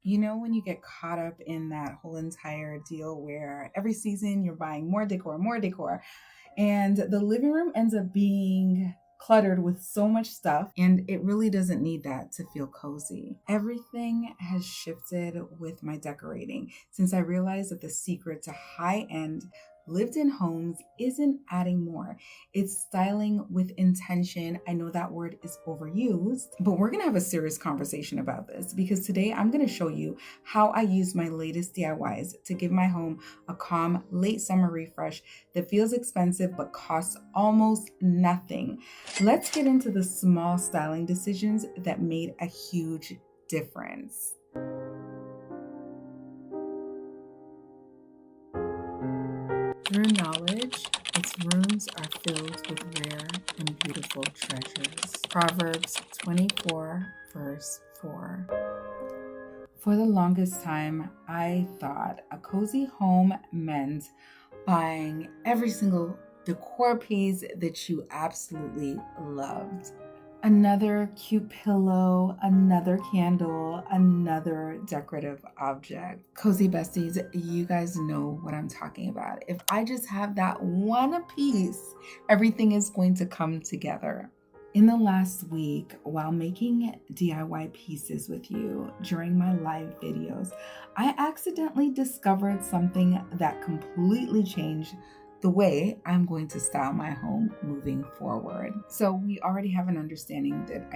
You know, when you get caught up in that whole entire deal where every season you're buying more decor, and the living room ends up being cluttered with so much stuff, and it really doesn't need that to feel cozy. Everything has shifted with my decorating since I realized that the secret to high end lived in homes isn't adding more, it's styling with intention. I know that word is overused, but we're gonna have a serious conversation about this because today I'm gonna show you how I use my latest DIYs to give my home a calm late summer refresh that feels expensive but costs almost nothing. Let's get into the small styling decisions that made a huge difference. Through knowledge, its rooms are filled with rare and beautiful treasures. Proverbs 24, verse 4. For the longest time, I thought a cozy home meant buying every single decor piece that you absolutely loved. Another cute pillow, another candle, another decorative object. Cozy besties, you guys know what I'm talking about. If I just have that one piece, everything is going to come together. In the last week, while making DIY pieces with you during my live videos, I accidentally discovered something that completely changed the way I'm going to style my home moving forward. So we already have an understanding that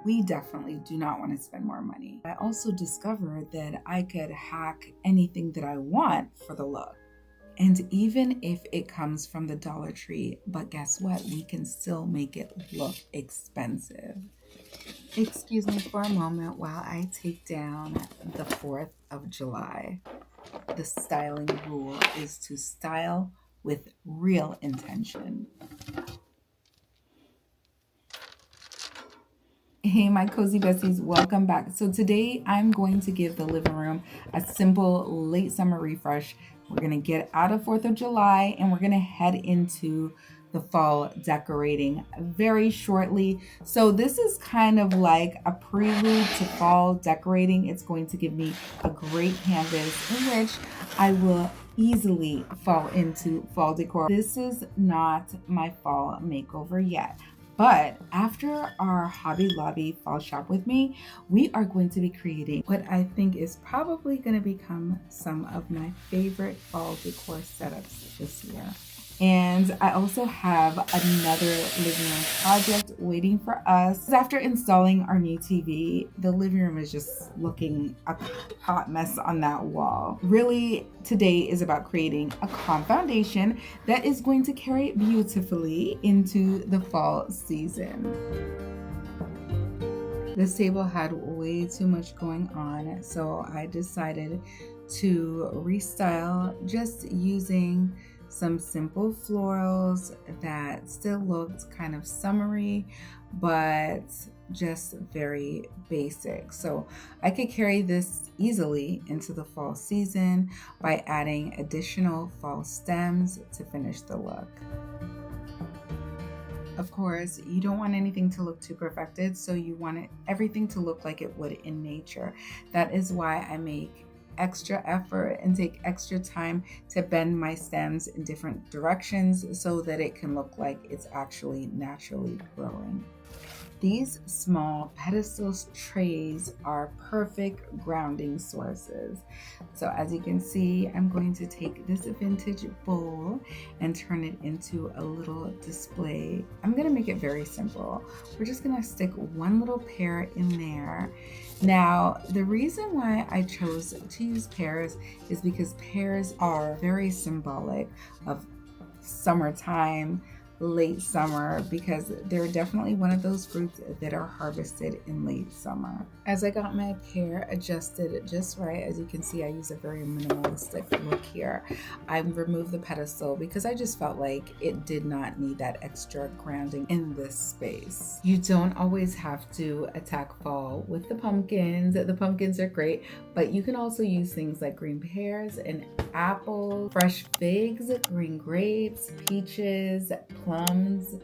we definitely do not want to spend more money. I also discovered that I could hack anything that I want for the look. And even if it comes from the Dollar Tree, but guess what? We can still make it look expensive. Excuse me for a moment while I take down the 4th of July. The styling rule is to style with real intention. Hey, my cozy besties, welcome back. So today I'm going to give the living room a simple late summer refresh. We're going to get out of 4th of July and we're going to head into the fall decorating very shortly. So this is kind of like a prelude to fall decorating. It's going to give me a great canvas in which I will easily fall into fall decor. This is not my fall makeover yet. But after our Hobby Lobby fall shop with me, we are going to be creating what I think is probably going to become some of my favorite fall decor setups this year. And I also have another living room project waiting for us. After installing our new TV, the living room is just looking a hot mess on that wall. Really, today is about creating a calm foundation that is going to carry it beautifully into the fall season. This table had way too much going on, so I decided to restyle just using some simple florals that still looked kind of summery, but just very basic. So I could carry this easily into the fall season by adding additional fall stems to finish the look. Of course, you don't want anything to look too perfected, so you want everything to look like it would in nature. That is why I make extra effort and take extra time to bend my stems in different directions so that it can look like it's actually naturally growing. These small pedestal trays are perfect grounding sources. So as you can see, I'm going to take this vintage bowl and turn it into a little display. I'm gonna make it very simple. We're just gonna stick one little pear in there. Now, the reason why I chose to use pears is because pears are very symbolic of summertime, late summer, because they're definitely one of those fruits that are harvested in late summer. As I got my pear adjusted just right, as you can see, I use a very minimalistic look here. I removed the pedestal because I just felt like it did not need that extra grounding in this space. You don't always have to attack fall with the pumpkins. The pumpkins are great, but you can also use things like green pears and apples, fresh figs, green grapes, peaches, plums,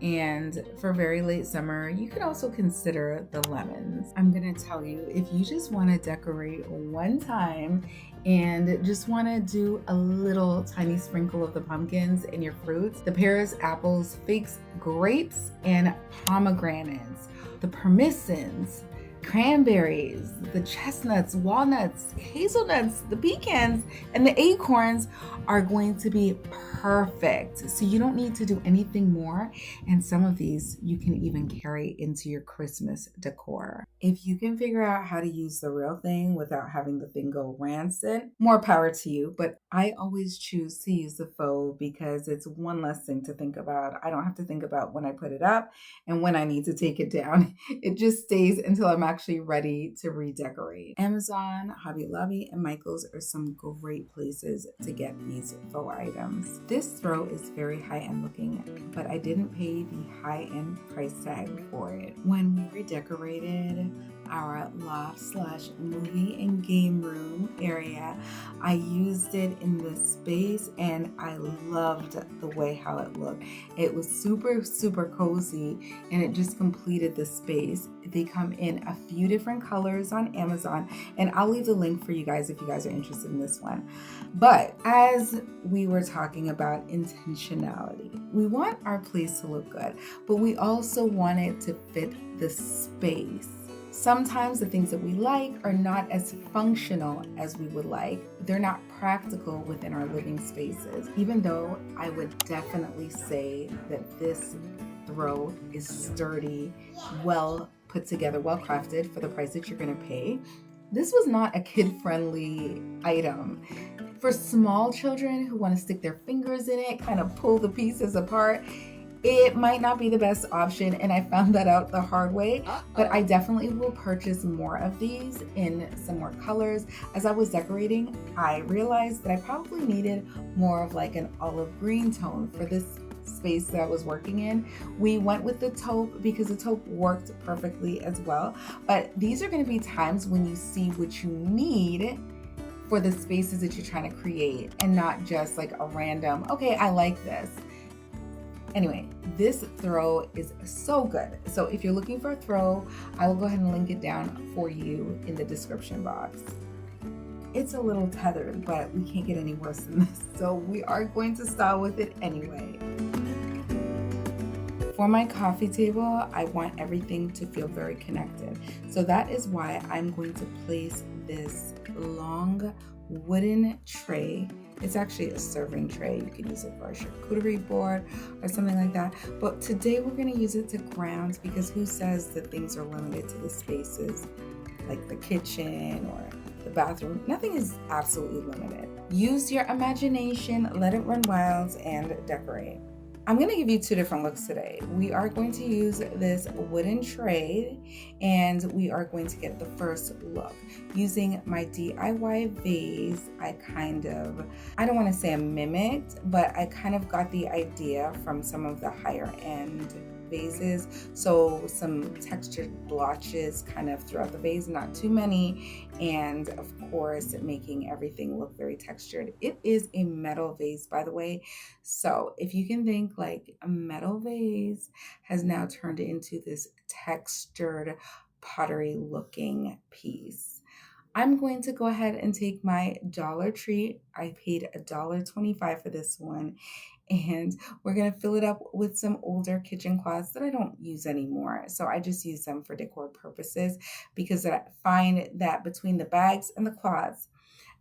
And for very late summer, you could also consider the lemons. I'm gonna tell you, if you just wanna decorate one time and just wanna do a little tiny sprinkle of the pumpkins and your fruits, the pears, apples, figs, grapes, and pomegranates, the persimmons, cranberries, the chestnuts, walnuts, hazelnuts, the pecans, and the acorns are going to be perfect. So you don't need to do anything more. And some of these you can even carry into your Christmas decor. If you can figure out how to use the real thing without having the thing go rancid, more power to you. But I always choose to use the faux because it's one less thing to think about. I don't have to think about when I put it up and when I need to take it down. It just stays until I'm actually ready to redecorate. Amazon, Hobby Lobby, and Michael's are some great places to get these faux items. This throw is very high-end looking, but I didn't pay the high-end price tag for it. When we redecorated our loft/movie and game room area, I used it in this space and I loved the way how it looked. It was super cozy and it just completed the space. They come in a few different colors on Amazon, and I'll leave the link for you guys if you guys are interested in this one. But as we were talking about intentionality, we want our place to look good, but we also want it to fit the space. Sometimes the things that we like are not as functional as we would like. They're not practical within our living spaces, even though I would definitely say that this throw is sturdy, well put together, well crafted for the price that you're gonna pay. This was not a kid-friendly item. For small children who want to stick their fingers in it, kind of pull the pieces apart, it might not be the best option, and I found that out the hard way. But I definitely will purchase more of these in some more colors. As I was decorating, I realized that I probably needed more of like an olive green tone for this space that I was working in. We went with the taupe because the taupe worked perfectly as well. But these are going to be times when you see what you need for the spaces that you're trying to create, and not just like a random, okay, I like this. Anyway, this throw is so good. So if you're looking for a throw, I will go ahead and link it down for you in the description box. It's a little tethered, but we can't get any worse than this. So we are going to style with it anyway. For my coffee table, I want everything to feel very connected. So that is why I'm going to place this long wooden tray. It's actually a serving tray. You can use it for a charcuterie board or something like that. But today we're going to use it to ground, because who says that things are limited to the spaces like the kitchen or the bathroom? Nothing is absolutely limited. Use your imagination, let it run wild, and decorate. I'm going to give you two different looks today. We are going to use this wooden tray, and we are going to get the first look. Using my DIY vase, I don't want to say I mimicked, but I kind of got the idea from some of the higher end vases. So some textured blotches kind of throughout the vase, not too many, and of course making everything look very textured. It is a metal vase, by the way, so if you can think like a metal vase has now turned into this textured pottery looking piece. I'm going to go ahead and take my Dollar Tree. I paid $1.25 for this one, and we're going to fill it up with some older kitchen cloths that I don't use anymore. So I just use them for decor purposes, because I find that between the bags and the cloths,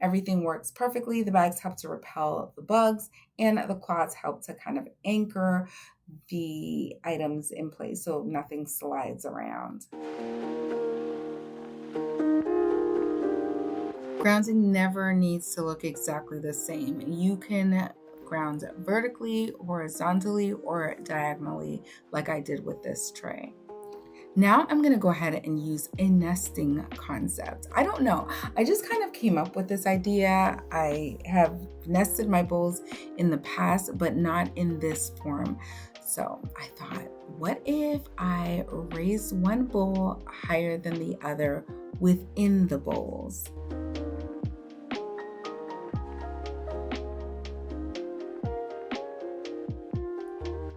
everything works perfectly. The bags help to repel the bugs, and the cloths help to kind of anchor the items in place so nothing slides around. Grounding never needs to look exactly the same. You can ground vertically, horizontally, or diagonally like I did with this tray. Now I'm going to go ahead and use a nesting concept. I don't know. I just kind of came up with this idea. I have nested my bowls in the past, but not in this form. So I thought, what if I raise one bowl higher than the other within the bowls?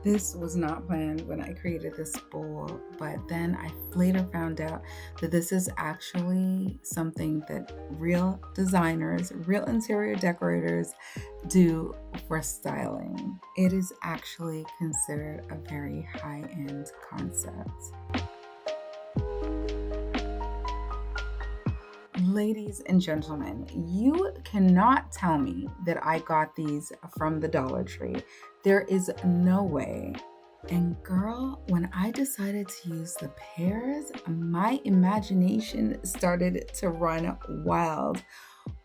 This was not planned when I created this bowl, but then I later found out that this is actually something that real designers, real interior decorators do for styling. It is actually considered a very high-end concept. Ladies and gentlemen, you cannot tell me that I got these from the Dollar Tree. There is no way. And girl, when I decided to use the pears, my imagination started to run wild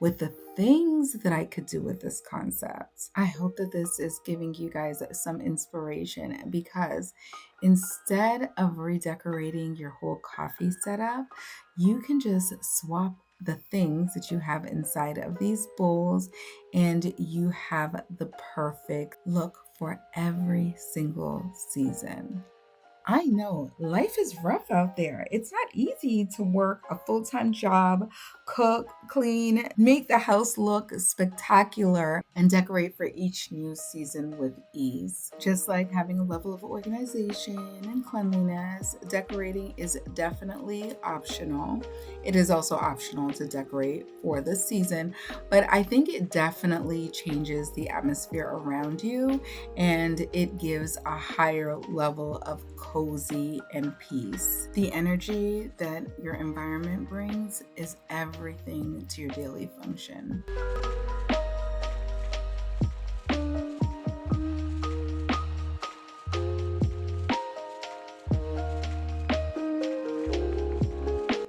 with the things that I could do with this concept. I hope that this is giving you guys some inspiration, because instead of redecorating your whole coffee setup, you can just swap the things that you have inside of these bowls and you have the perfect look for every single season. I know life is rough out there. It's not easy to work a full-time job, cook, clean, make the house look spectacular, and decorate for each new season with ease. Just like having a level of organization and cleanliness, decorating is definitely optional. It is also optional to decorate for the season, but I think it definitely changes the atmosphere around you and it gives a higher level of cozy and peace. The energy that your environment brings is everything to your daily function.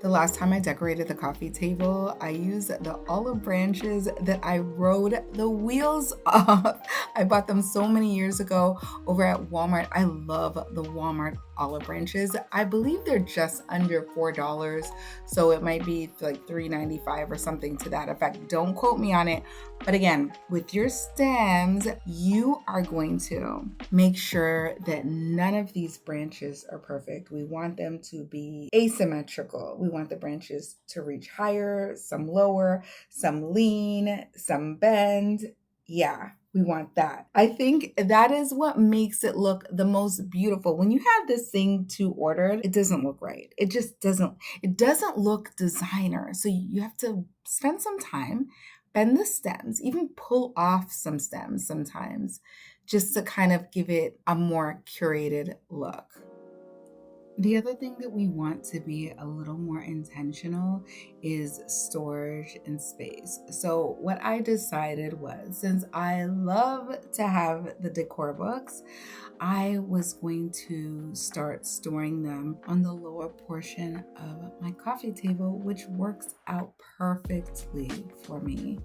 The last time I decorated the coffee table, I used the olive branches that I rode the wheels off. I bought them so many years ago over at Walmart. I love the Walmart olive branches. I believe they're just under $4, so it might be like $3.95 or something to that effect. Don't quote me on it. But again, with your stems, you are going to make sure that none of these branches are perfect. We want them to be asymmetrical. We want the branches to reach higher, some lower, some lean, some bend. Yeah, we want that. I think that is what makes it look the most beautiful. When you have this thing too ordered, it doesn't look right. It doesn't look designer. So you have to spend some time, bend the stems, even pull off some stems sometimes, just to kind of give it a more curated look. The other thing that we want to be a little more intentional is storage and space. So what I decided was, since I love to have the decor books, I was going to start storing them on the lower portion of my coffee table, which works out perfectly for me.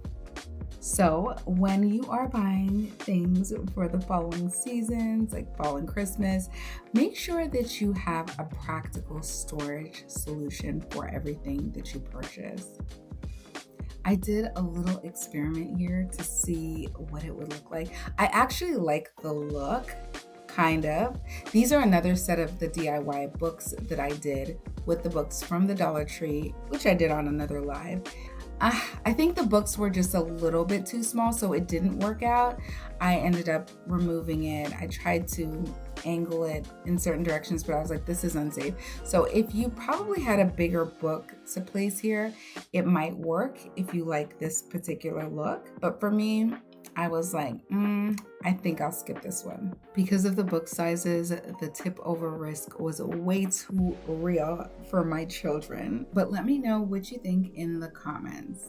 So when you are buying things for the following seasons, like fall and Christmas, make sure that you have a practical storage solution for everything that you purchase. I did a little experiment here to see what it would look like. I actually like the look, kind of. These are another set of the DIY books that I did with the books from the Dollar Tree, which I did on another live. I think the books were just a little bit too small, so it didn't work out. I ended up removing it. I tried to angle it in certain directions, but I was like, this is unsafe. So if you probably had a bigger book to place here, it might work if you like this particular look. But for me, I was like, I think I'll skip this one. Because of the book sizes, the tip over risk was way too real for my children. But let me know what you think in the comments.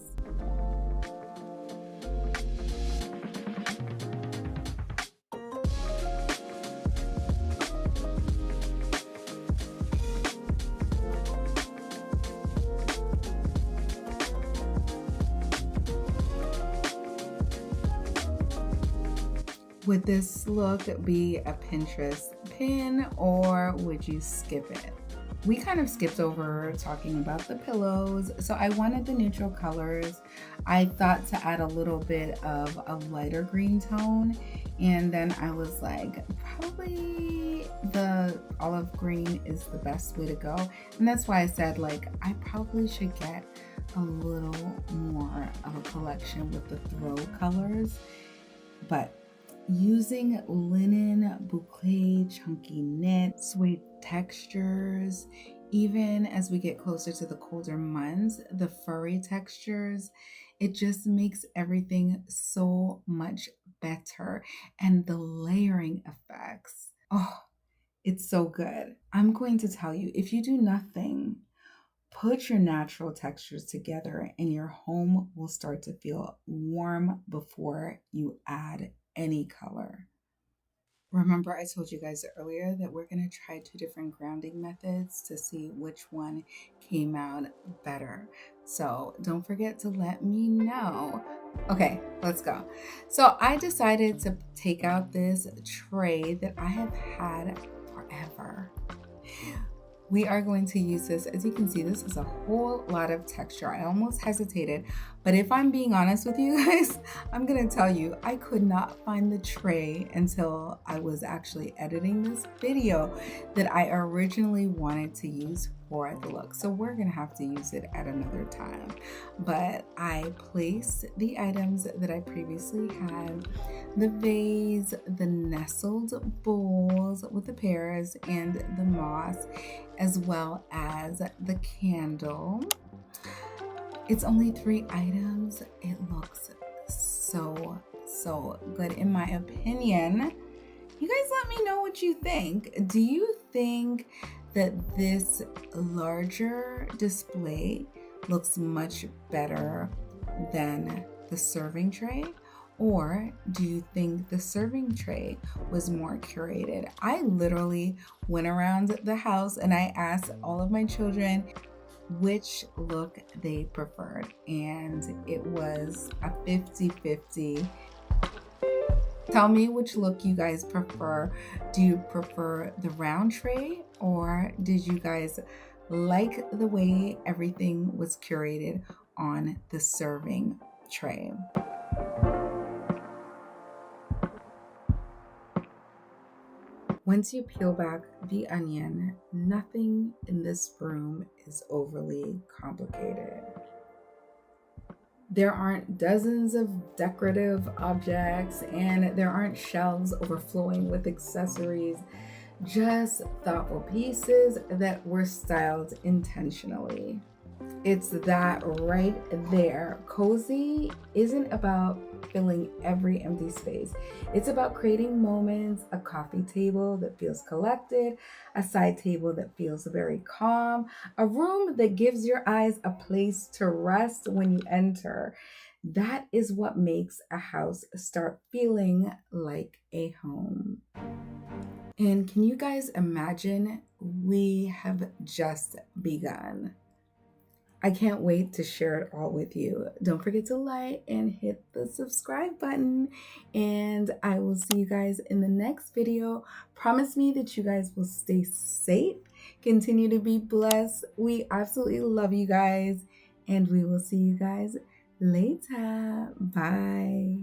Would this look be a Pinterest pin, or would you skip it? We kind of skipped over talking about the pillows, so I wanted the neutral colors. I thought to add a little bit of a lighter green tone, and then I was like, probably the olive green is the best way to go. And that's why I said, like, I probably should get a little more of a collection with the throw colors, but using linen, boucle, chunky knit, suede textures. Even as we get closer to the colder months, the furry textures, it just makes everything so much better. And the layering effects, oh, it's so good. I'm going to tell you, if you do nothing, put your natural textures together and your home will start to feel warm before you add any color. Remember, I told you guys earlier that we're going to try 2 different grounding methods to see which one came out better. So don't forget to let me know. Okay, let's go. So I decided to take out this tray that I have had forever. We are going to use this. As you can see, this is a whole lot of texture. I almost hesitated, but if I'm being honest with you guys, I'm gonna tell you, I could not find the tray until I was actually editing this video that I originally wanted to use for the look. So we're gonna have to use it at another time. But I placed the items that I previously had, the vase, the nestled bowls with the pears and the moss, as well as the candle. It's only 3 items. It looks so good in my opinion. You guys let me know what you think. Do you think that this larger display looks much better than the serving tray? Or do you think the serving tray was more curated? I literally went around the house and I asked all of my children which look they preferred, and it was a 50-50. Tell me which look you guys prefer. Do you prefer the round tray, or did you guys like the way everything was curated on the serving tray? Once you peel back the onion, nothing in this room is overly complicated. There aren't dozens of decorative objects and there aren't shelves overflowing with accessories, just thoughtful pieces that were styled intentionally. It's that right there. Cozy isn't about filling every empty space. It's about creating moments, a coffee table that feels collected, a side table that feels very calm, a room that gives your eyes a place to rest when you enter. That is what makes a house start feeling like a home. And can you guys imagine? We have just begun. I can't wait to share it all with you. Don't forget to like and hit the subscribe button. And I will see you guys in the next video. Promise me that you guys will stay safe, continue to be blessed. We absolutely love you guys. And we will see you guys later. Bye.